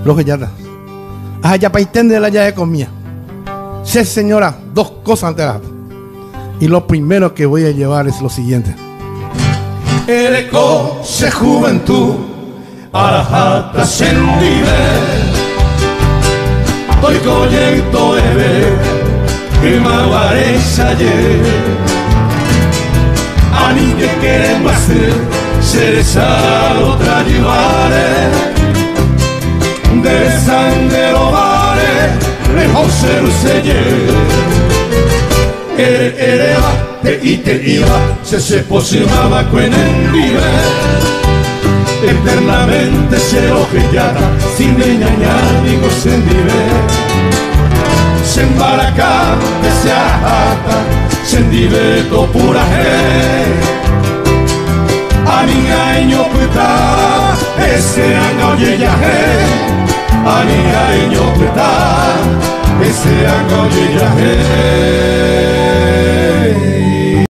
Rojo Yata. Ah, ya para entender la llave comía. Sí, señora, dos cosas antes de la. Y lo primero que voy a llevar es lo siguiente. Ereco se juventud a la jata sendive. Doy coyecto de ver que maguare ayer. A mí que queremos hacer ser esa otra llevaré. De sangre lo vale, lejos se luce. Ereba, te iba, se posicionaba con el nivel. Eternamente se ojellada, sin engañar ni se nivel. Se embaraca, que se ajata, se niveto pura a mi año puta, ese año ya a mi año puta, ese año ya